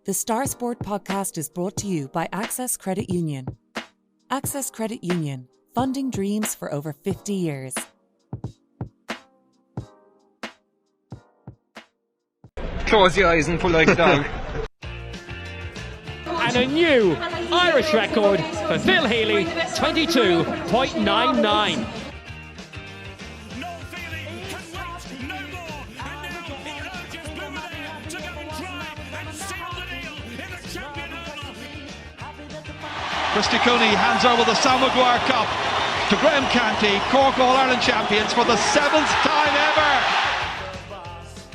The Star Sport podcast is brought to you by Access Credit Union. Access Credit Union, funding dreams for over 50 years. Close your eyes and pull like a dog. And a new Irish record for Phil Healy, 22.99. Christy Cooney hands over the Sam Maguire Cup to Graham Canty, Cork All-Ireland champions for the 7th time ever.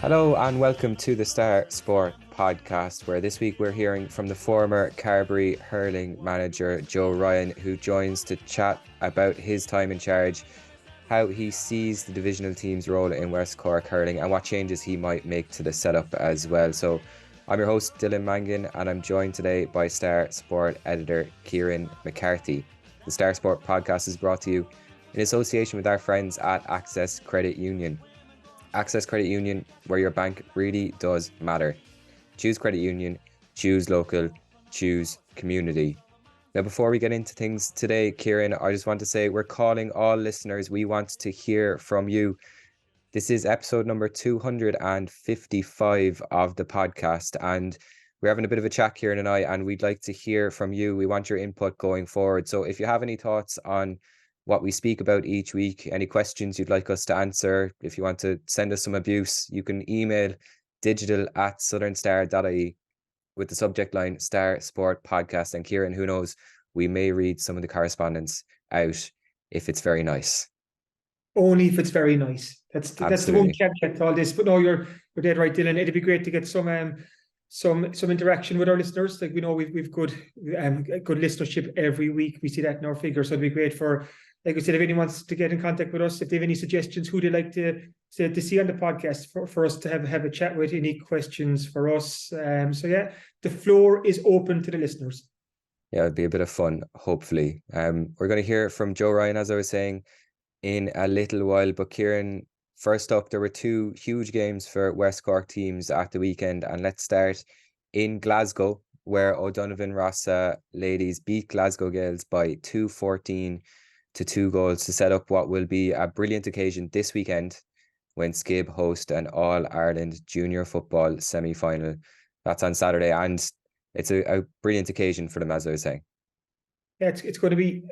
Hello and welcome to the Star Sport podcast, where this week we're hearing from the former Carbery hurling manager Joe Ryan, who joins to chat about his time in charge, how he sees the divisional team's role in West Cork hurling and what changes he might make to the setup as well. So I'm your host Dylan Mangan, and I'm joined today by Star Sport editor Kieran McCarthy. The Star Sport podcast is brought to you in association with our friends at Access Credit Union. Access Credit Union, where your bank really does matter. Choose credit union, choose local, choose community. Now, before we get into things today, Kieran, I just want to say we're calling all listeners. We want to hear from you. This is episode number 255 of the podcast, and we're having a bit of a chat, Kieran and I, and we'd like to hear from you. We want your input going forward. So if you have any thoughts on what we speak about each week, any questions you'd like us to answer, if you want to send us some abuse, you can email digital@southernstar.ie with the subject line Star Sport Podcast. And Kieran, who knows, we may read some of the correspondence out if it's very nice. Only if it's very nice. That's the one caveat to all this. But no, you're dead right, Dylan. It'd be great to get some interaction with our listeners. Like, we know we've good listenership every week. We see that in our figures. So it'd be great for, like I said, if anyone wants to get in contact with us, if they have any suggestions, who they'd like to see on the podcast for us to have a chat with, any questions for us. So yeah, the floor is open to the listeners. Yeah, it'd be a bit of fun, hopefully. We're going to hear from Joe Ryan, as I was saying, in a little while. But Kieran, first up, there were two huge games for West Cork teams at the weekend, and let's start in Glasgow, where O'Donovan Rossa ladies beat Glasgow Gaels by 2-14 to 2 goals to set up what will be a brilliant occasion this weekend when Skibb host an All-Ireland junior football semi-final. That's on Saturday, and it's a brilliant occasion for them, as I was saying. Yeah, it's going to be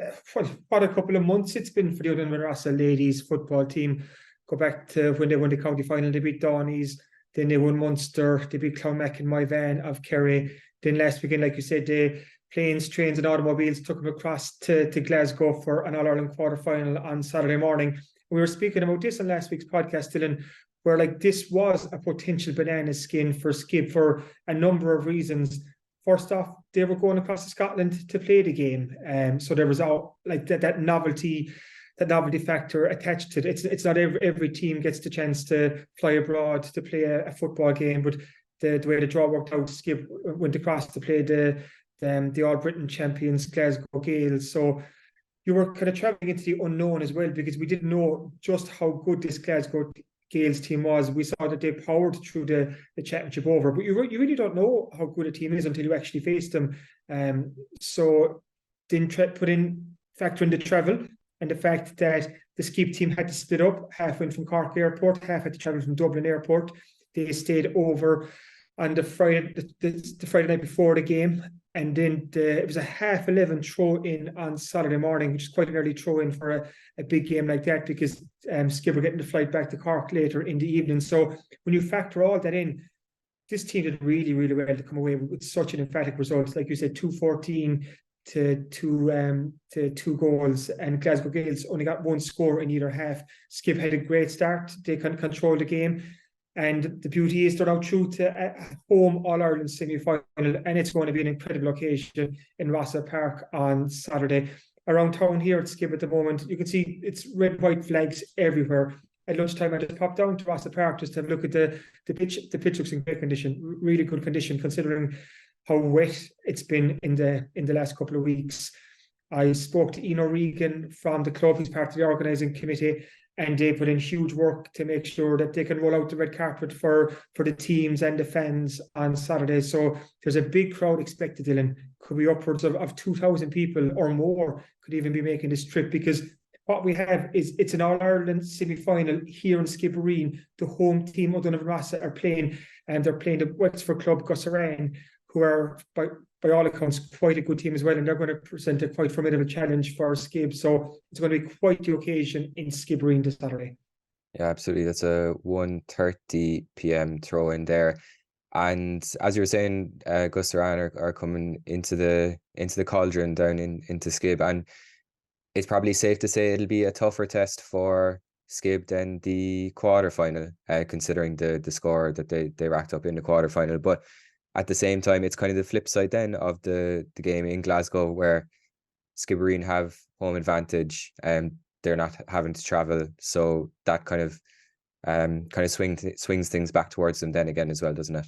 what a couple of months it's been for the O'Donovan Rossa ladies football team. Go back to when they won the county final, they beat Donnies, then they won Munster, they beat Clonmac and Myvan of Kerry. Then last weekend, like you said, the planes, trains and automobiles took them across to Glasgow for an All-Ireland quarter-final on Saturday morning. We were speaking about this on last week's podcast, Dylan, where like this was a potential banana skin for Skibb for a number of reasons. First off, they were going across to Scotland to play the game. So there was all like that novelty factor attached to it. It's not every team gets the chance to fly abroad to play a football game, but the way the draw worked out, Skibb went across to play the All Britain champions Glasgow Gaels. So you were kind of travelling into the unknown as well, because we didn't know just how good this Glasgow Gaels team was. We saw that they powered through the championship over, but you really don't know how good a team is until you actually face them. So then factor in the travel and the fact that the Skibb team had to split up. Half went from Cork Airport, half had to travel from Dublin Airport. They stayed over on the Friday night before the game, and then it was a 11:30 throw-in on Saturday morning, which is quite an early throw-in for a big game like that, because Skibb were getting the flight back to Cork later in the evening. So when you factor all that in, this team did really, really well to come away with such an emphatic result. Like you said, 2-14 to 2 goals, and Glasgow Gaels only got one score in either half. Skibb had a great start. They can control the game. And the beauty is they're now through to a home All-Ireland semi-final, and it's going to be an incredible occasion in Rossa Park on Saturday. Around town here at Skibb at the moment, you can see it's red, white flags everywhere. At lunchtime, I just popped down to Rossa Park just to have a look at the pitch. The pitch looks in great condition, really good condition, considering how wet it's been in the last couple of weeks. I spoke to Ian O'Regan from the club. He's part of the organising committee, and they put in huge work to make sure that they can roll out the red carpet for the teams and the fans on Saturday. So there's a big crowd expected, Dylan. Could be upwards of 2,000 people or more could even be making this trip, because what we have is it's an All-Ireland semi-final here in Skibbereen. The home team, O'Donovan Rossa, are playing, and they're playing the Wexford club, Gullerane, who are, by all accounts, quite a good team as well, and they're going to present a quite formidable challenge for Skibb. So it's going to be quite the occasion in Skibbereen this Saturday. Yeah, absolutely. That's a 1:30 p.m. throw in there. And as you were saying, Gullerane are coming into the cauldron down into Skibb, and it's probably safe to say it'll be a tougher test for Skibb than the quarterfinal, considering the score that they racked up in the quarterfinal. But at the same time, it's kind of the flip side then of the game in Glasgow, where Skibbereen have home advantage and they're not having to travel, so that kind of swings things back towards them then again as well, doesn't it?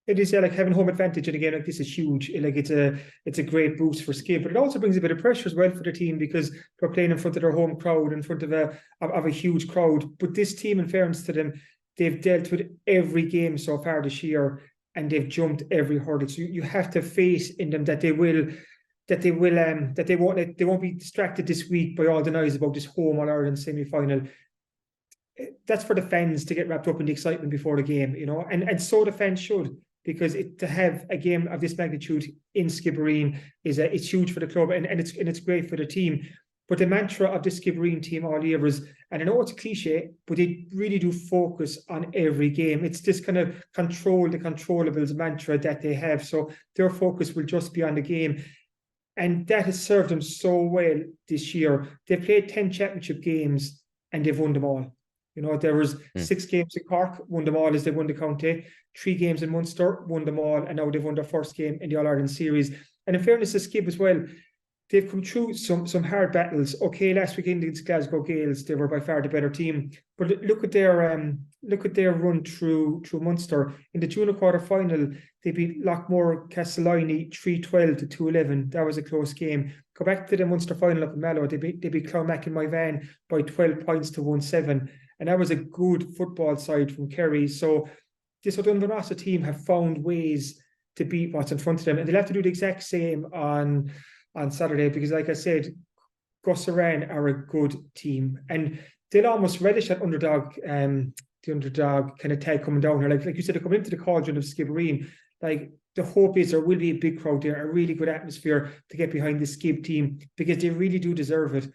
It is, yeah, like having home advantage in a game like this is huge. Like it's a great boost for Skibb, but it also brings a bit of pressure as well for the team, because they're playing in front of their home crowd, in front of a huge crowd. But this team, in fairness to them, they've dealt with every game so far this year, and they've jumped every hurdle. So you have to face in them that they won't be distracted this week by all the noise about this home All-Ireland semi-final. That's for the fans to get wrapped up in the excitement before the game, and so the fans should, because to have a game of this magnitude in Skibbereen it's huge for the club, and it's great for the team. But the mantra of the Skibbereen team all year is, and I know it's a cliche, but they really do focus on every game. It's this kind of control the controllables mantra that they have. So their focus will just be on the game. And that has served them so well this year. They've played 10 championship games and they've won them all. There was 6 games in Cork, won them all as they won the county. 3 games in Munster, won them all, and now they've won their first game in the All-Ireland series. And in fairness to Skibb as well, they've come through some hard battles. Okay, last weekend against Glasgow Gaels, they were by far the better team. But look at their run through Munster. In the junior quarter final, they beat Lockmore Castellini 3-12 to 2-11. That was a close game. Go back to the Munster final up in Mallow. They beat Clonmacnoise and Myvan by 12 points to 1-7. And that was a good football side from Kerry. So this O'Donovan Rossa team have found ways to beat what's in front of them. And they'll have to do the exact same on Saturday, because like I said, Gullerane are a good team. And they'll almost relish that underdog, the underdog kind of tag coming down here. Like you said, they're coming into the cauldron of Skibbereen. Like the hope is there will be a big crowd there, a really good atmosphere to get behind the Skibb team, because they really do deserve it.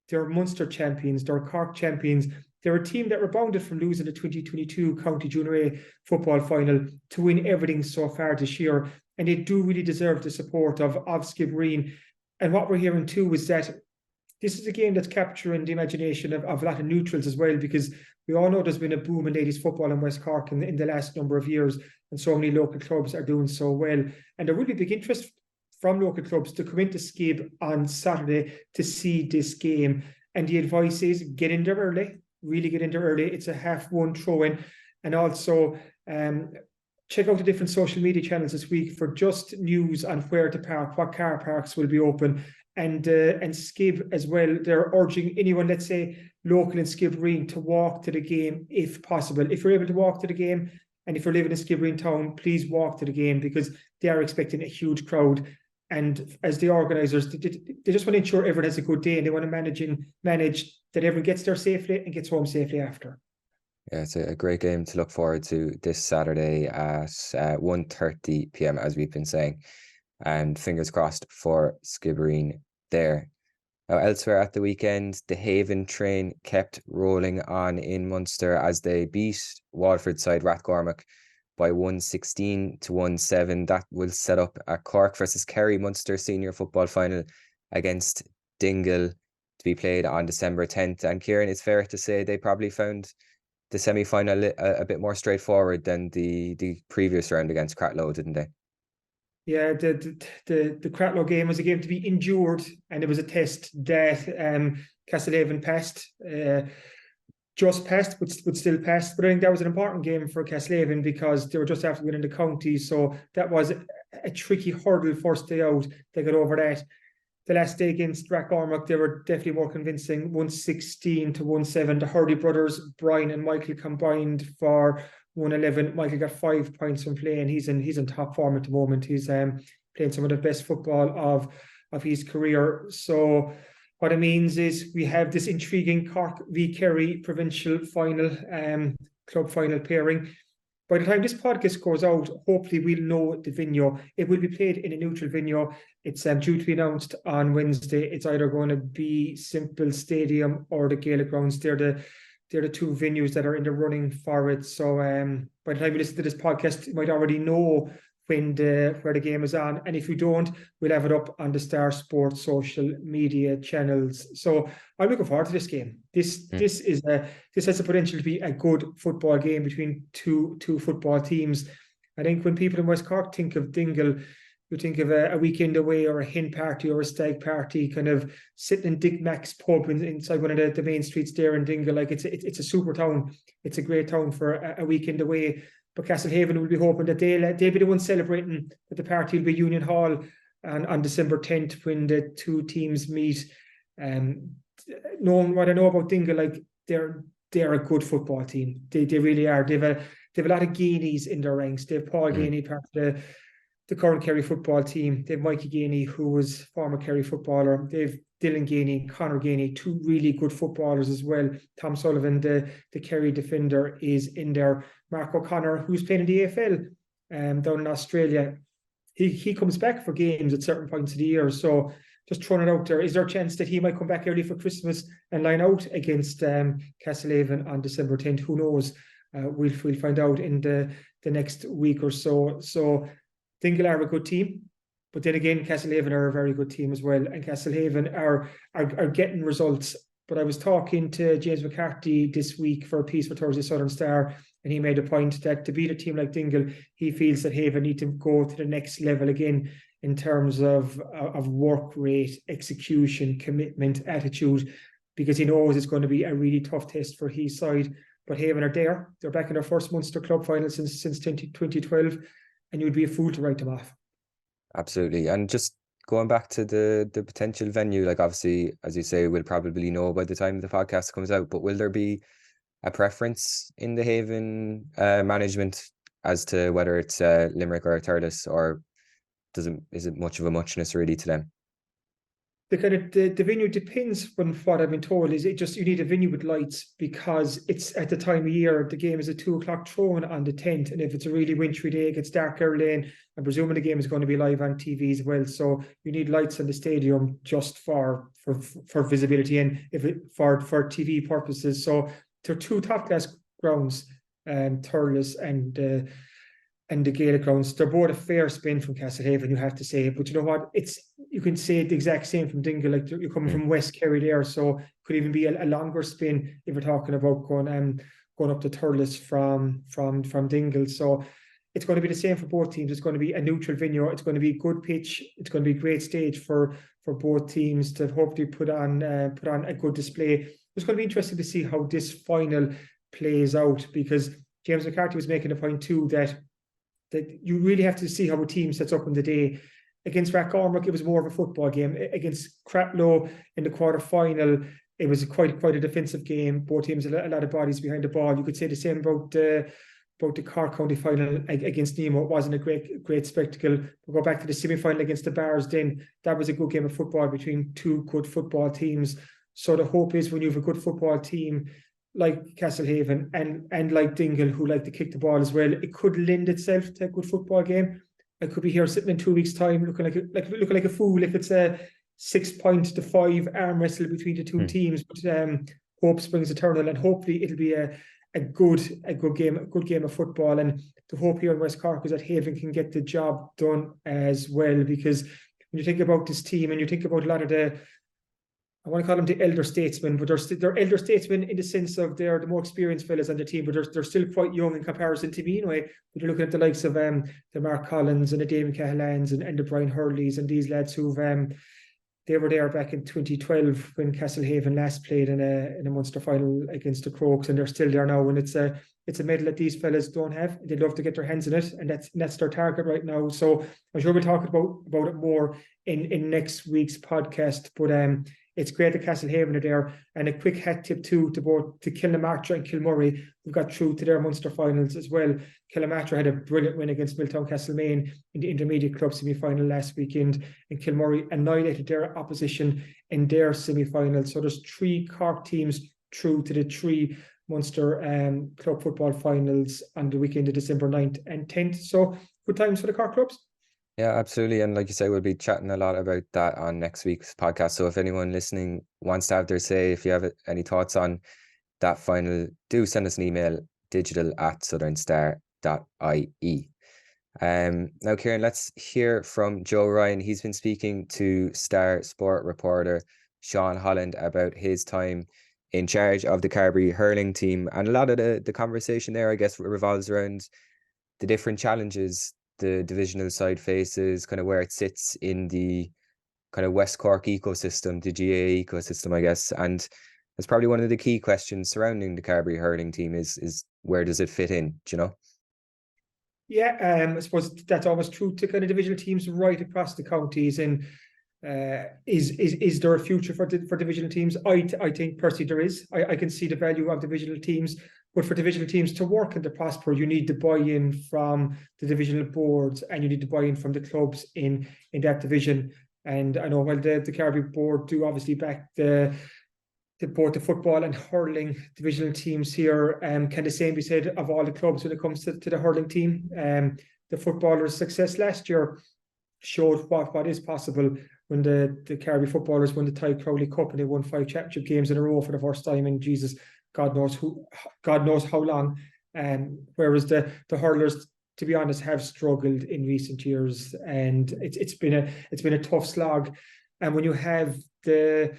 They're Munster champions, they're Cork champions. They're a team that rebounded from losing the 2022 County Junior A football final to win everything so far this year. And they do really deserve the support of Skibbereen. And what we're hearing too is that this is a game that's capturing the imagination of a lot of neutrals as well, because we all know there's been a boom in ladies football in West Cork in the last number of years, and so many local clubs are doing so well. And there will be big interest from local clubs to come into Skibb on Saturday to see this game. And the advice is get in there early. Really get in there early. It's a 1:30 throw-in. And also check out the different social media channels this week for just news on where to park, what car parks will be open. And Skibb as well, they're urging anyone, let's say, local in Skibbereen, to walk to the game if possible. If you're able to walk to the game, and if you're living in Skibbereen town, please walk to the game, because they are expecting a huge crowd. And as the organisers, they just want to ensure everyone has a good day, and they want to manage that everyone gets there safely and gets home safely after. Yeah, it's a great game to look forward to this Saturday at 1:30 p.m, as we've been saying. And fingers crossed for Skibbereen there. Now, elsewhere at the weekend, the Haven train kept rolling on in Munster as they beat Waterford side Rathcormac by 116 to 1-7. That will set up a Cork versus Kerry Munster senior football final against Dingle to be played on December 10th. And Kieran, it's fair to say they probably found the semi-final a bit more straightforward than the previous round against Cratloe, didn't they? Yeah, the Cratloe game was a game to be endured, and it was a test that Castlehaven passed. Just passed, but still passed. But I think that was an important game for Castlehaven because they were just after winning the county. So that was a tricky hurdle first day out. They got over that. the last day against Rathcormac, they were definitely more convincing, 116-17. The Hurley brothers, Brian and Michael, combined for 111. Michael got 5 points from playing. He's in top form at the moment. He's playing some of the best football of his career. So what it means is we have this intriguing Cork v Kerry provincial final, club final pairing. By the time this podcast goes out, hopefully we'll know the venue. It will be played in a neutral venue. It's due to be announced on Wednesday. It's either going to be Simple Stadium or the Gaelic Grounds. They're the two venues that are in the running for it. So by the time you listen to this podcast, you might already know where the game is on. And if you don't, we'll have it up on the Star Sports social media channels. So I'm looking forward to this game. This has the potential to be a good football game between two football teams. I think when people in West Cork think of Dingle, you think of a weekend away or a hen party or a stag party, kind of sitting in Dick Mac's pub inside one of the main streets there in Dingle. Like it's a super town. It's a great town for a weekend away. But Castlehaven will be hoping that they'll be the ones celebrating that the party will be Union Hall on December 10th when the two teams meet. Knowing what I know about Dingle, like they're a good football team. They really are. They've a lot of Gainies in their ranks. They have Paul Gainey, part of the current Kerry football team. They have Mikey Gainey, who was former Kerry footballer. They've Dylan Gainey and Conor Gainey, two really good footballers as well. Tom Sullivan, the Kerry defender, is in there. Mark O'Connor, who's playing in the AFL down in Australia, he comes back for games at certain points of the year. So just throwing it out there, is there a chance that he might come back early for Christmas and line out against Castlehaven on December 10th? Who knows? We'll find out in the next week or so. So Dingle are a good team. But then again, Castlehaven are a very good team as well. And Castlehaven are getting results. But I was talking to James McCarthy this week for a piece for Thursday Southern Star, and he made a point that to beat a team like Dingle, he feels that Haven need to go to the next level again in terms of work rate, execution, commitment, attitude, because he knows it's going to be a really tough test for his side. But Haven are there. They're back in their first Munster club final since 2012, and you'd be a fool to write them off. Absolutely. And just going back to the potential venue, like obviously, as you say, we'll probably know by the time the podcast comes out, but will there be a preference in the Haven management as to whether it's Limerick or Thurles, or is it much of a muchness really to them? The venue depends on what I've been told. Is it just you need a venue with lights because it's at the time of year, the game is at 2:00 thrown on the 10th, and if it's a really wintry day, it gets dark early, and I'm presuming the game is going to be live on TV as well. So you need lights in the stadium just for visibility and for TV purposes. So there are two top class grounds, Thurles and the Gaelic grounds. They're both a fair spin from Castlehaven, you have to say. But you know what? You can say the exact same from Dingle. Like you're coming from West Kerry there, so it could even be a longer spin if we're talking about going up to Thurles from Dingle. So it's going to be the same for both teams. It's going to be a neutral venue. It's going to be a good pitch. It's going to be a great stage for both teams to hopefully put on a good display. It's going to be interesting to see how this final plays out, because James McCarthy was making a point too that you really have to see how a team sets up on the day. Against Rathcormac, it was more of a football game. Against Cratloe in the quarter-final, it was quite a defensive game. Both teams had a lot of bodies behind the ball. You could say the same about the Cork County final against Nemo. It wasn't a great spectacle. We'll go back to the semi-final against the Bars then. That was a good game of football between two good football teams. So the hope is when you have a good football team like Castlehaven and like Dingle, who like to kick the ball as well, it could lend itself to a good football game. I could be here sitting in 2 weeks' time looking like a fool if it's a 6-5 arm wrestle between the two teams. But hope springs eternal, and hopefully it'll be a good game of football. And the hope here in West Cork is that Haven can get the job done as well, because when you think about this team and you think about a lot of I want to call them the elder statesmen, but they're elder statesmen in the sense of they're the more experienced fellas on the team, but they're still quite young in comparison to me anyway. But you're looking at the likes of the Mark Collins and the Damien Cahillans and the Brian Hurleys and these lads who've They were there back in 2012 when Castlehaven last played in a Munster final against the Crokes, and they're still there now. And it's a medal that these fellas don't have. They'd love to get their hands in it, and that's their target right now. So I'm sure we'll talk about it more in next week's podcast. But it's great that Castlehaven are there. And a quick hat tip too to Kilnamartyr and Kilmurray, who got through to their Munster finals as well. Kilnamartyr had a brilliant win against Milltown Castlemaine in the intermediate club semi-final last weekend, and Kilmurray annihilated their opposition in their semi-final. So there's 3 Cork teams through to the 3 Munster club football finals on the weekend of December 9th and 10th. So good times for the Cork clubs. Yeah, absolutely. And like you say, we'll be chatting a lot about that on next week's podcast. So if anyone listening wants to have their say, if you have any thoughts on that final, do send us an email, digital@southernstar.ie. Now, Kieran, let's hear from Joe Ryan. He's been speaking to Star Sport reporter Sean Holland about his time in charge of the Carbery hurling team. And a lot of the conversation there, I guess, revolves around the different challenges the divisional side faces, kind of where it sits in the kind of West Cork ecosystem, the GAA ecosystem, I guess. And that's probably one of the key questions surrounding the Carbery hurling team is where does it fit in, do you know? Yeah, I suppose that's always true to kind of divisional teams right across the counties. And is there a future for divisional teams? I think personally there is. I can see the value of divisional teams. But for divisional teams to work and to prosper, you need the buy-in from the divisional boards, and you need the buy-in from the clubs in that division. And I know while the Carbery board do obviously back both the football and hurling divisional teams here, can the same be said of all the clubs when it comes to the hurling team? The footballers' success last year showed what is possible when the Carbery footballers won the Tide Crowley Cup, and they won 5 championship games in a row for the first time in God knows how long. Whereas the hurlers, to be honest, have struggled in recent years, and it's been a tough slog. And when you have the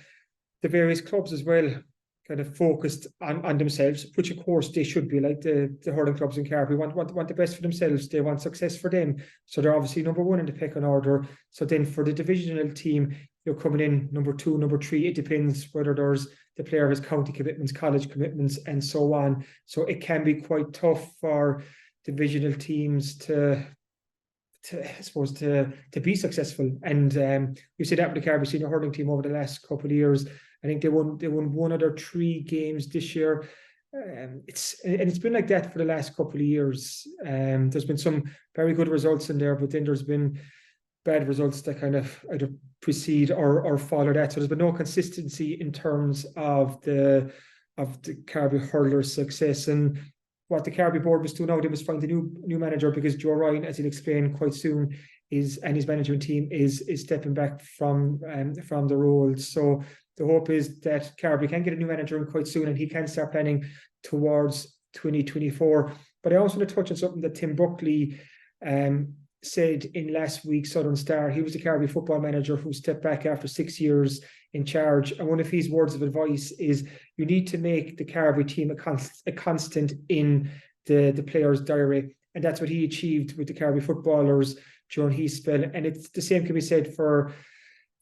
various clubs as well kind of focused on themselves, which of course they should be, like the hurling clubs in Carbery want the best for themselves. They want success for them, so they're obviously number 1 in the pecking order. So then for the divisional team, you're coming in number 2, number 3. It depends whether there's the player has county commitments, college commitments, and so on. So it can be quite tough for divisional teams to be successful. And you see that with the Carbery senior hurling team over the last couple of years. I think they won 1 of their 3 games this year. It's been like that for the last couple of years. There's been some very good results in there, but then there's been bad results that kind of either precede or follow that. So there's been no consistency in terms of the Carbery hurlers' success. And what the Carbery board was doing now, they was find a new manager, because Joe Ryan, as he'll explain quite soon, and his management team is stepping back from the roles. So the hope is that Carbery can get a new manager in quite soon, and he can start planning towards 2024. But I also want to touch on something that Tim Buckley said in last week's Southern Star. He was the Carbery football manager who stepped back after 6 years in charge. And one of his words of advice is you need to make the Carbery team a constant in the players' diary. And that's what he achieved with the Carbery footballers during his spell. And it's the same can be said for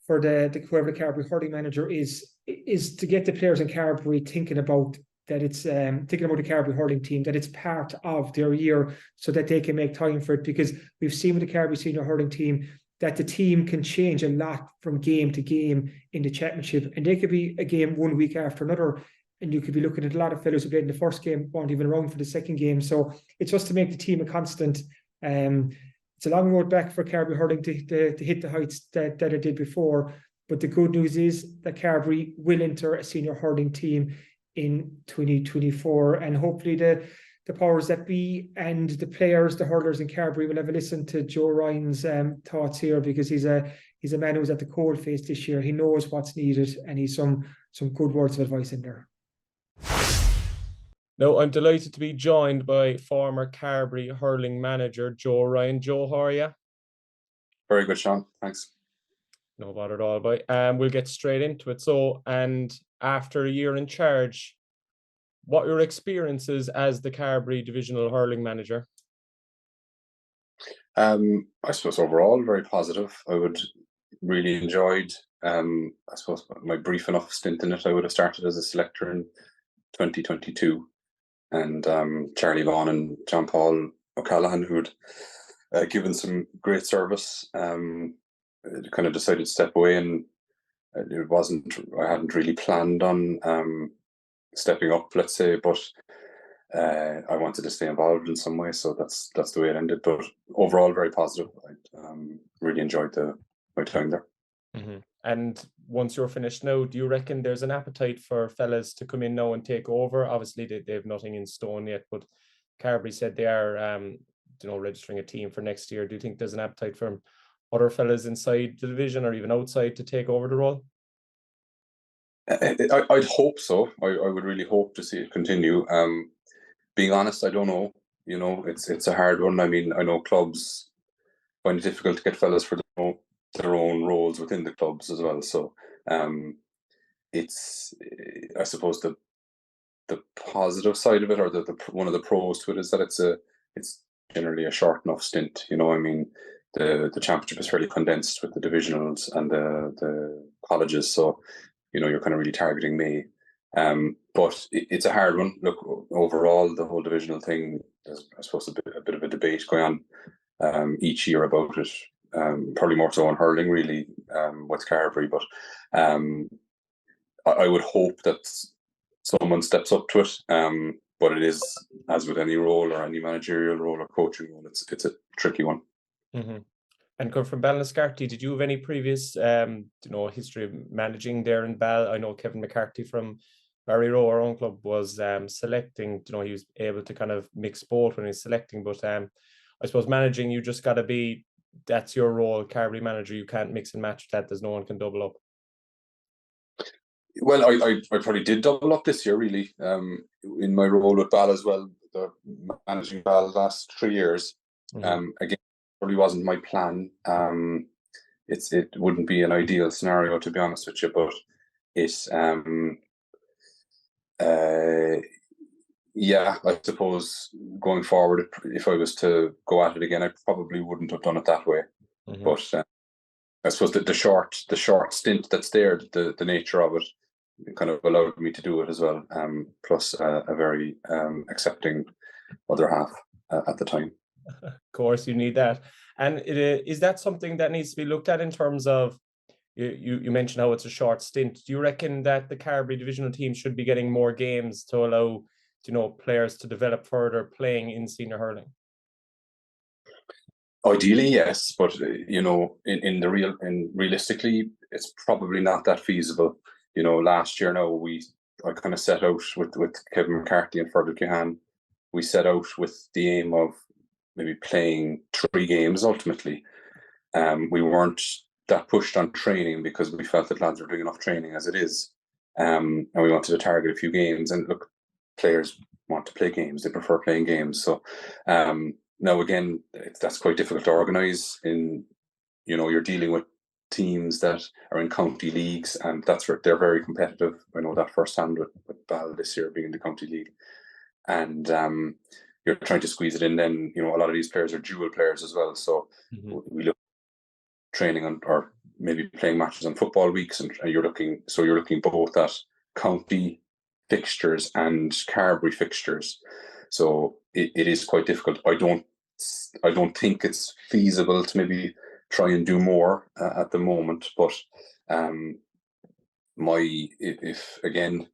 the whoever the Carbery hurling manager is to get the players in Carbery thinking about that, it's thinking about the Carbery hurling team, that it's part of their year, so that they can make time for it. Because we've seen with the Carbery senior hurling team that the team can change a lot from game to game in the championship, and they could be a game 1 week after another, and you could be looking at a lot of fellows who played in the first game weren't even around for the second game. So it's just to make the team a constant. It's a long road back for Carbery hurling to hit the heights that it did before, but the good news is that Carbery will enter a senior hurling team in 2024, and hopefully the powers that be and the players, the hurlers in Carbery, will have a listen to Joe Ryan's thoughts here, because he's a man who's at the coalface this year. He knows what's needed, and he's some good words of advice in there. Now, I'm delighted to be joined by former Carbery hurling manager Joe Ryan. Joe, how are you? Very good, Sean. Thanks. No bother at all, boy. We'll get straight into it. So, and after a year in charge, what are your experiences as the Carbery divisional hurling manager? I suppose overall very positive. I would really enjoyed. I suppose my brief enough stint in it. I would have started as a selector in 2022, and Charlie Vaughan and John Paul O'Callaghan, who'd given some great service, kind of decided to step away, and I hadn't really planned on stepping up, let's say, but I wanted to stay involved in some way, so that's the way it ended. But overall, very positive. I really enjoyed my time there. Mm-hmm. And once you're finished now, do you reckon there's an appetite for fellas to come in now and take over? Obviously, they have nothing in stone yet, but Carbery said they are, registering a team for next year. Do you think there's an appetite from other fellas inside the division or even outside to take over the role? I'd hope so. I would really hope to see it continue. Being honest, I don't know. It's a hard one. I mean, I know clubs find it difficult to get fellas for their own roles within the clubs as well. So it's, I suppose, the positive side of it, or the one of the pros to it, is that it's generally a short enough stint. I mean, the championship is fairly condensed with the divisionals and the colleges, so you're kind of really targeting May. But it's a hard one. Look, overall, the whole divisional thing, there's, I suppose, a bit of a debate going on each year about it. Probably more so on hurling, really, with Carbery. But I would hope that someone steps up to it. But it is, as with any role or any managerial role or coaching role, it's a tricky one. Mm-hmm. And come from Ballinascarty, did you have any previous, history of managing there in Bal? I know Kevin McCarthy from Barry Row, our own club, was selecting. He was able to kind of mix both when he's selecting. But I suppose managing, you just got to be, that's your role, Carbery manager. You can't mix and match that. There's no one can double up. Well, I probably did double up this year, really, in my role with Bal as well, managing Bal the last 3 years. Mm-hmm. Again, probably wasn't my plan. It wouldn't be an ideal scenario, to be honest with you, but it's I suppose going forward, if I was to go at it again, I probably wouldn't have done it that way. Mm-hmm. But I suppose that the short stint that's there, the nature of it, kind of allowed me to do it as well. Plus a very accepting other half at the time. Of course, you need that. And is that something that needs to be looked at in terms of, you mentioned how it's a short stint. Do you reckon that the Carbery divisional team should be getting more games to allow, players to develop further playing in senior hurling? Ideally, yes, but realistically, it's probably not that feasible. Last year now I kind of set out with Kevin McCarthy and Fergal Kehan. We set out with the aim of maybe playing 3 games ultimately. We weren't that pushed on training because we felt that lads were doing enough training as it is. And we wanted to target a few games. And look, players want to play games. They prefer playing games. So now again, that's quite difficult to organise. You're dealing with teams that are in county leagues, and they're very competitive. I know that firsthand with Bal this year being in the county league. And you're trying to squeeze it in. Then a lot of these players are dual players as well. So we look training on, or maybe playing matches on football weeks, and you're looking both at county fixtures and Carbery fixtures. So it is quite difficult. I don't think it's feasible to maybe try and do more at the moment. But if again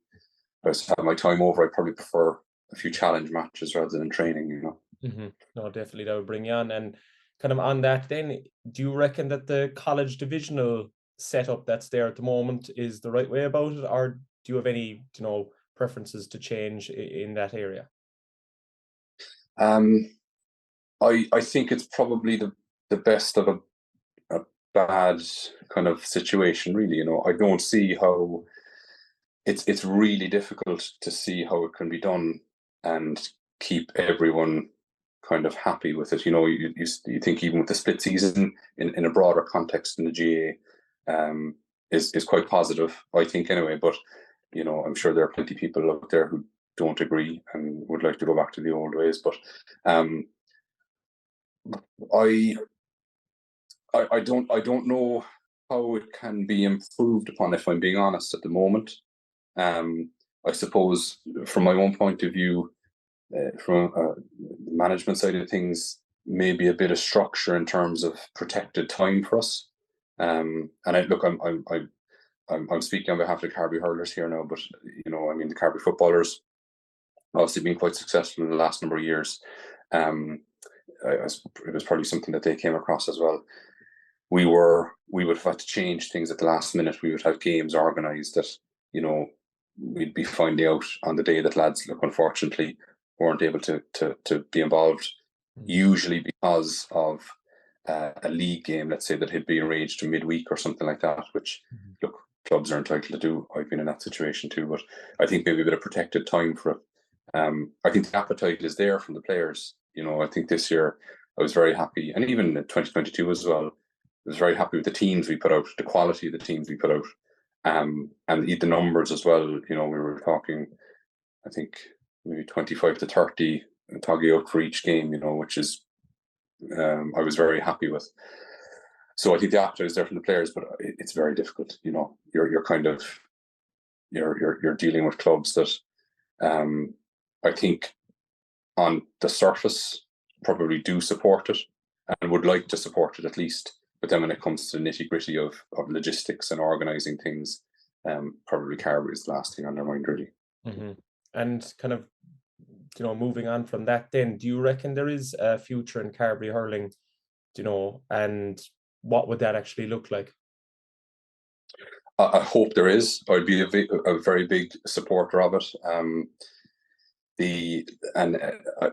I was to have my time over, I'd probably prefer a few challenge matches rather than training. Mm-hmm. No, definitely that would bring you on. And kind of on that, then, do you reckon that the college divisional setup that's there at the moment is the right way about it, or do you have any preferences to change in that area? I think it's probably the best of a bad kind of situation, really. I don't see how it's really difficult to see how it can be done and keep everyone kind of happy with it. You think even with the split season in a broader context in the GA is quite positive, I think, anyway. But I'm sure there are plenty of people out there who don't agree and would like to go back to the old ways. But I don't know how it can be improved upon, if I'm being honest, at the moment. I suppose from my own point of view, from the management side of things, maybe a bit of structure in terms of protected time for us. And I'm speaking on behalf of the Carbery hurlers here now, but the Carbery footballers obviously been quite successful in the last number of years. It was probably something that they came across as well. We would have had to change things at the last minute. We would have games organised that, we'd be finding out on the day that lads, unfortunately, weren't able to be involved, usually because of a league game, let's say, that had been arranged to midweek or something like that, which, clubs are entitled to do. I've been in that situation too, but I think maybe a bit of protected time for it. I think the appetite is there from the players. I think this year I was very happy, and even in 2022 as well, I was very happy with the teams we put out, the quality of the teams we put out, and the numbers as well. We were talking, I think, maybe 25 to 30 Toggy out for each game, which is I was very happy with. So I think the appetite is there from the players, but it's very difficult. You're kind of you're dealing with clubs that I think on the surface probably do support it and would like to support it at least. But then when it comes to the nitty-gritty of logistics and organising things, probably Carbery is the last thing on their mind, really. Mm-hmm. And kind of, moving on from that then, do you reckon there is a future in Carbery hurling, and what would that actually look like? I hope there is. I'd be a very big supporter of it.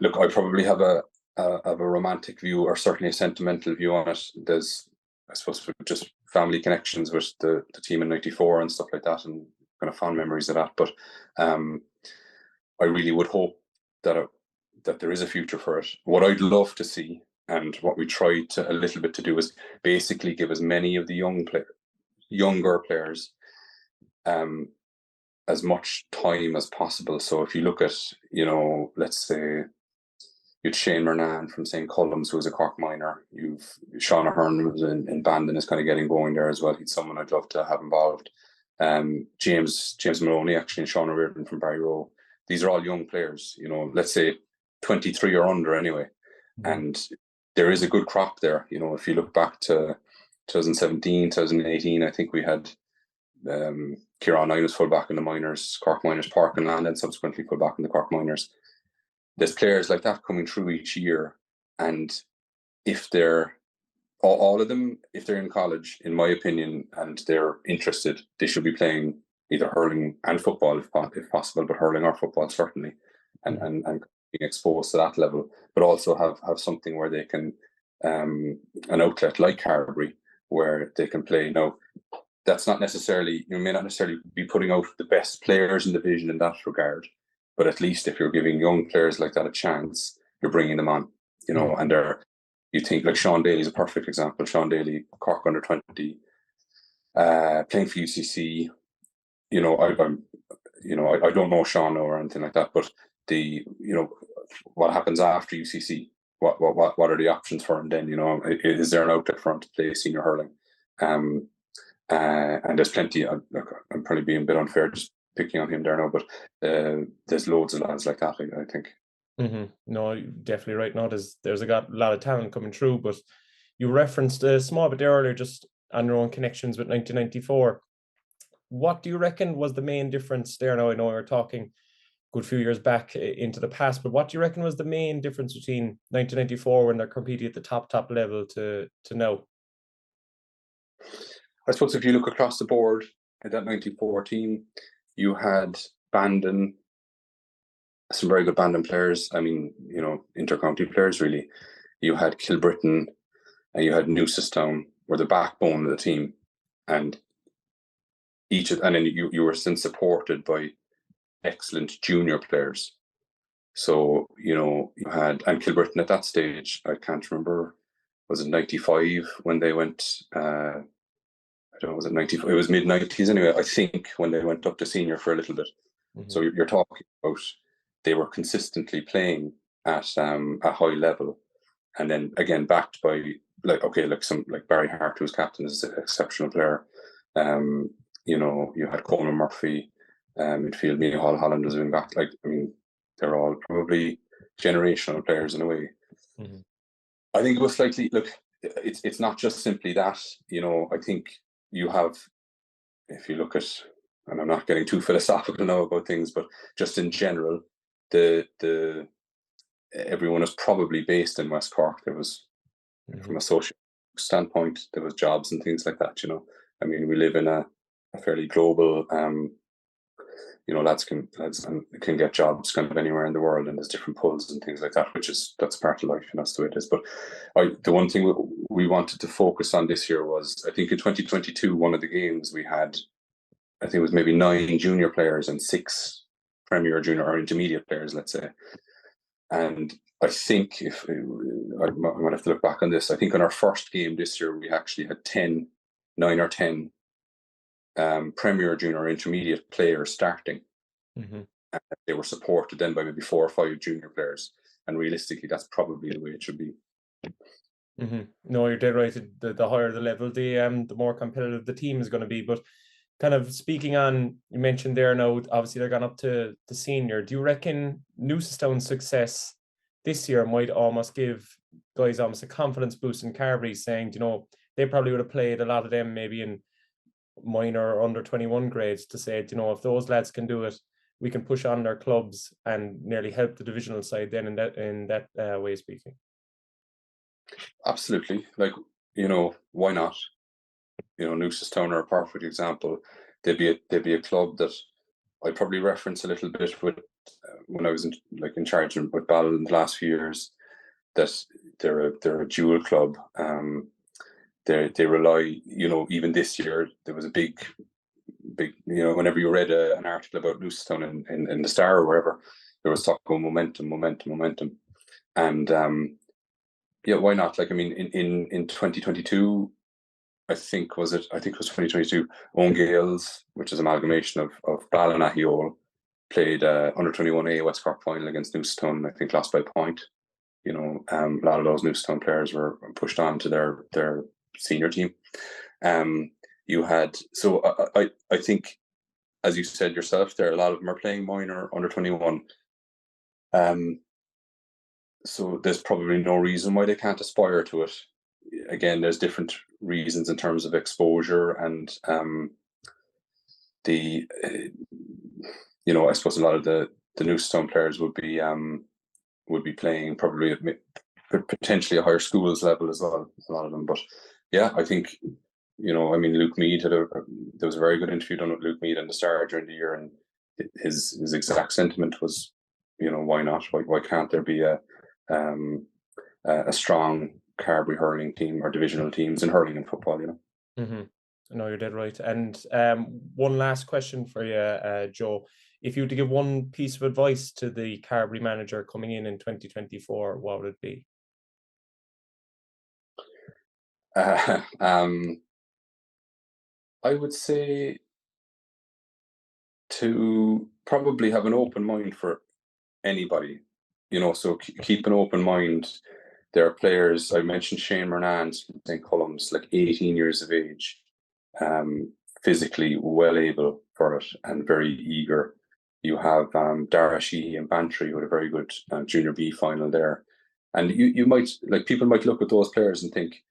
Look, I probably have a romantic view, or certainly a sentimental view on it. There's, I suppose, just family connections with the team in '94 and stuff like that, and kind of fond memories of that. But I really would hope that there is a future for it. What I'd love to see, and what we tried to a little bit to do, is basically give as many of the younger players as much time as possible. So if you look at, let's say you'd Shane Murnan from St. Cullum's, who was a Cork minor. You've Sean Ahern, who was in Bandon, is kind of getting going there as well. He's someone I'd love to have involved. James Maloney, actually, and Sean O'Riordan from Barry Rowe. These are all young players, let's say 23 or under anyway. Mm-hmm. And there is a good crop there. If you look back to 2017, 2018, I think we had Kieran Nine was fullback in the minors, Cork Minors Park and Land, and subsequently fullback in the Cork Minors. There's players like that coming through each year, and if they're all of them, if they're in college, in my opinion, and they're interested, they should be playing either hurling and football if possible, but hurling or football certainly, and being exposed to that level, but also have something where they can an outlet like Carbery where they can play. Now, that's not necessarily, you may not necessarily be putting out the best players in the division in that regard, but at least if you're giving young players like that a chance, you're bringing them on, and you think like Sean Daly is a perfect example. Sean Daly, Cork under 20, playing for UCC. I don't know Sean or anything like that, but what happens after UCC? What are the options for him then? Is there an outlet for him to play senior hurling? And there's plenty. I'm probably being a bit unfair just picking on him there now, but there's loads of lads like that, I think. Mm-hmm. No, you're definitely right. No, there's a lot of talent coming through, but you referenced a small bit earlier just on your own connections with 1994. What do you reckon was the main difference there? Now, I know we were talking a good few years back into the past, but what do you reckon was the main difference between 1994 when they're competing at the top level to now? I suppose if you look across the board at that 94 team, you had Bandon, some very good Bandon players. I mean, inter-county players really. You had Kilbrittain and you had Newcestown were the backbone of the team, and then you were then supported by excellent junior players. So you had, and Kilbrittain at that stage, I can't remember, was it 95 when they went? I don't know, was it 95? It was mid-90s anyway, I think, when they went up to senior for a little bit. Mm-hmm. So you're talking about they were consistently playing at a high level, and then again backed by like Barry Hart, who's captain, is an exceptional player. You had Coleman Murphy, midfield, Micheál Holland was in back. They're all probably generational players in a way. Mm-hmm. I think it was slightly, it's not just simply that, I think you have, if you look at, and I'm not getting too philosophical now about things, but just in general, everyone is probably based in West Cork. There was, from a social standpoint, there was jobs and things like that, we live in a fairly global, lads can get jobs kind of anywhere in the world, and there's different pulls and things like that, that's part of life, and that's the way it is. But the one thing we wanted to focus on this year was, I think in 2022, one of the games we had, I think it was maybe 9 junior players and 6 premier junior or intermediate players, let's say. And I think I might have to look back on this, I think on our first game this year, we actually had 9 or 10 premier junior intermediate players starting. Mm-hmm. And they were supported then by maybe 4 or 5 junior players, and realistically that's probably the way it should be. Mm-hmm. No, you're dead right. The higher the level, the more competitive the team is going to be. But kind of speaking on, you mentioned there now, obviously they're gone up to the senior. Do you reckon Newcestown's success this year might almost give guys almost a confidence boost in Carbery, saying, they probably would have played a lot of them maybe in minor or under 21 grades, to say, if those lads can do it, we can push on their clubs and nearly help the divisional side then in that way of speaking? Absolutely. Why not? Newcestown are a perfect example. They'd be a club that I probably reference a little bit with when I was in charge with Ball in the last few years, that they're a dual club. They rely, even this year, there was a big, whenever you read an article about Newcestown in the Star or wherever, there was talk about momentum. And why not? In 2022, I think it was 2022, Own Gaels, which is an amalgamation of Ball and Ahiol, played under 21A West Cork final against Newcestown. I think lost by a point. A lot of those Newcestown players were pushed on to their senior team. You had, so I think, as you said yourself there, a lot of them are playing minor under 21. So there's probably no reason why they can't aspire to it. Again, there's different reasons in terms of exposure and I suppose a lot of the Newcestown players would be playing probably at potentially a higher schools level as well, a lot of them. But yeah, I think, Luke Mead there was a very good interview done with Luke Mead in the Star during the year, and his exact sentiment was, why not? Why can't there be a strong Carbery hurling team or divisional teams in hurling and football? Mm-hmm. No, you're dead right. And one last question for you, Joe. If you were to give one piece of advice to the Carbery manager coming in 2024, what would it be? I would say to probably have an open mind for anybody, so keep an open mind. There are players, I mentioned Shane Murnans from St. Columns, 18 years of age, physically well able for it and very eager. You have Dara Sheehy and Bantry, who had a very good Junior B final there. And you might, people might look at those players and think,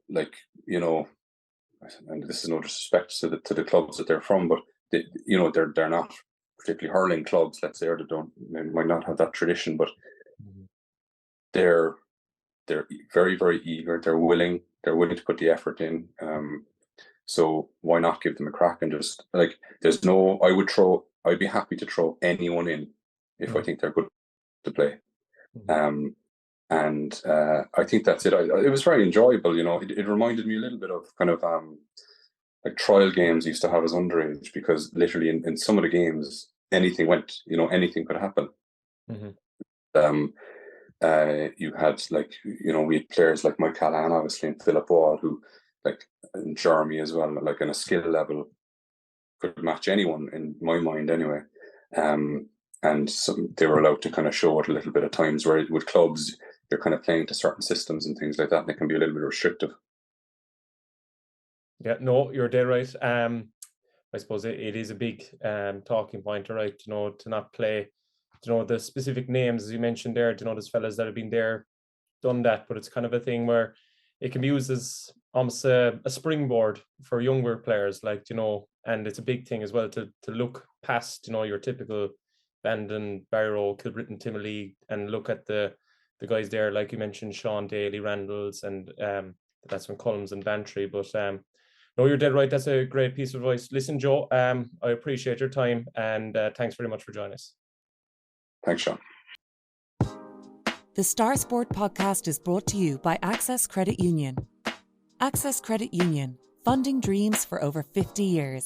and this is no disrespect to the clubs that they're from, but they're not particularly hurling clubs, let's say, or they might not have that tradition, but they're very, very eager. They're willing to put the effort in. So why not give them a crack and just I'd be happy to throw anyone in if I think they're good to play. And I think that's it. It was very enjoyable. It reminded me a little bit of kind of trial games I used to have as underage, because literally in some of the games anything went. Anything could happen. Mm-hmm. You had we had players like Mike Callahan, obviously, and Philip Wall, who and Jeremy as well, on a skill level could match anyone in my mind anyway. And they were allowed to kind of show it a little bit at times, where with clubs you're kind of playing to certain systems and things like that, and it can be a little bit restrictive. Yeah, no, you're dead right. I suppose it is a big talking point, right? To not play, the specific names as you mentioned there. There's fellas that have been there, done that, but it's kind of a thing where it can be used as almost a springboard for younger players, and it's a big thing as well to look past, your typical Bandon, Barrow, Kilbritton, Timmerley, and look at the guys there, like you mentioned, Sean Daly, Randalls, and that's when Collins and Bantry. But no, you're dead right. That's a great piece of advice. Listen, Joe, I appreciate your time, and thanks very much for joining us. Thanks, Sean. The Star Sport podcast is brought to you by Access Credit Union. Access Credit Union, funding dreams for over 50 years.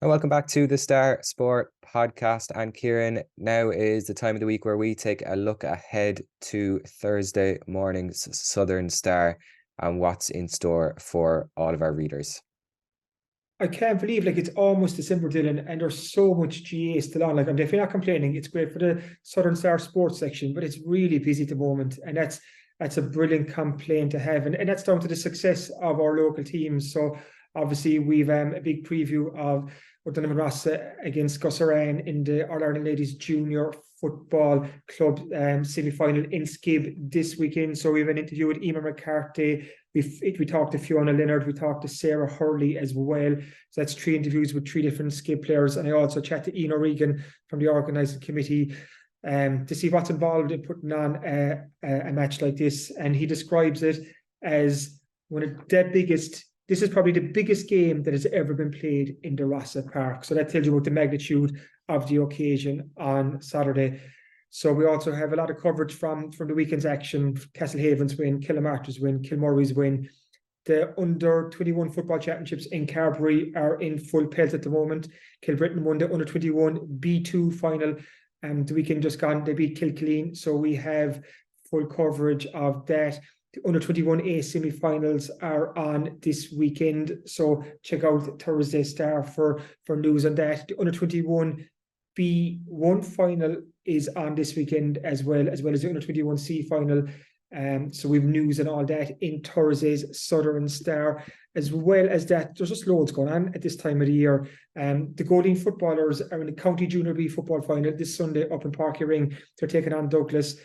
And welcome back to the Star Sport podcast. And Kieran, now is the time of the week where we take a look ahead to Thursday morning's Southern Star and what's in store for all of our readers. I can't believe it's almost December, Dylan, and there's so much GA still on. I'm definitely not complaining. It's great for the Southern Star sports section, but it's really busy at the moment, and that's a brilliant complaint to have, and that's down to the success of our local teams. So obviously we've a big preview of O'Donovan Rossa against Gullerane in the All-Ireland Ladies Junior Football Club semi-final in Skibb this weekend. So we have an interview with Emer McCarthy. We talked to Fiona Leonard. We talked to Sarah Hurley as well. So that's 3 interviews with 3 different Skibb players. And I also chat to Ian O'Regan from the organising committee to see what's involved in putting on a match like this. And he describes it as one of the biggest. This is probably the biggest game that has ever been played in the Rossa Park. So that tells you about the magnitude of the occasion on Saturday. So we also have a lot of coverage from the weekend's action. Castlehaven's win, Killamartyrs win, Kilmurray's win. The under-21 football championships in Carbery are in full pelt at the moment. Kilbritton won the under-21 B2 final. The weekend just gone, they beat Kilkilleen. So we have full coverage of that. The under-21A semi-finals are on this weekend. So check out Thursday Star for news on that. The under-21 B1 final is on this weekend as well as the under-21C final. So we've news and all that in Thursday's Southern Star. As well as that, there's just loads going on at this time of the year. The Gullerane footballers are in the County Junior B football final this Sunday up in Parky Ring. They're taking on Douglas.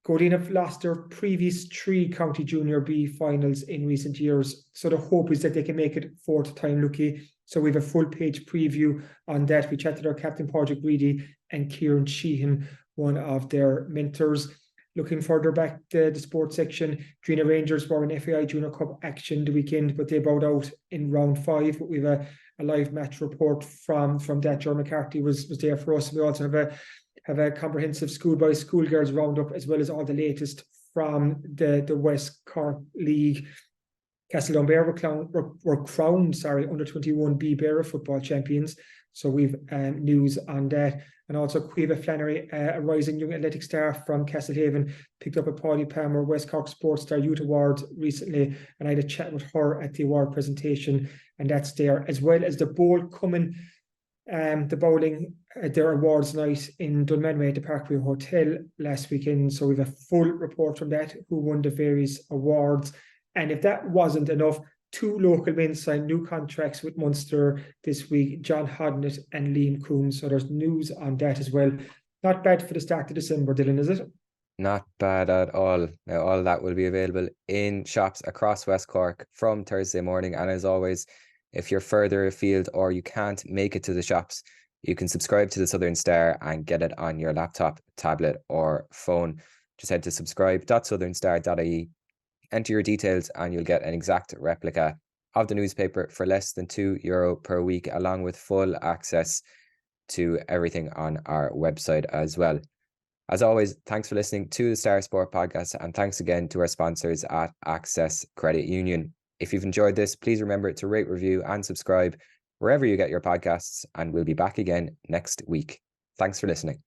Gullerane have lost their previous 3 County Junior B finals in recent years. So the hope is that they can make it 4th time lucky. So we have a full page preview on that. We chatted our captain, Padraig Reedy, and Kieran Sheehan, one of their mentors. Looking further back the sports section, Drina Rangers were in FAI Junior Cup action the weekend, but they bowed out in round 5. But we have a live match report from that. Joe McCarthy was there for us. We also have a comprehensive schoolboys, schoolgirls roundup, as well as all the latest from the West Cork League. Castletownbere were crowned, under-21 B Beara football champions. So we've news on that. And also Quiva Flannery, a rising young athletic star from Castlehaven, picked up a Paulie Palmer West Cork Sports Star Youth Award recently. And I had a chat with her at the award presentation, and that's there. As well as the bowl coming, the bowling, their awards night in Dunmanway at the Parkway Hotel last weekend. So we have a full report from that, who won the various awards. And if that wasn't enough, 2 local men signed new contracts with Munster this week, John Hodnett and Liam Coombs. So there's news on that as well. Not bad for the start of December, Dylan, is it? Not bad at all. Now, all that will be available in shops across West Cork from Thursday morning. And as always, if you're further afield or you can't make it to the shops, you can subscribe to the Southern Star and get it on your laptop, tablet or phone. Just head to subscribe.southernstar.ie. Enter your details and you'll get an exact replica of the newspaper for less than €2 per week, along with full access to everything on our website as well. As always, thanks for listening to the Star Sport podcast, and thanks again to our sponsors at Access Credit Union. If you've enjoyed this, please remember to rate, review and subscribe wherever you get your podcasts, and we'll be back again next week. Thanks for listening.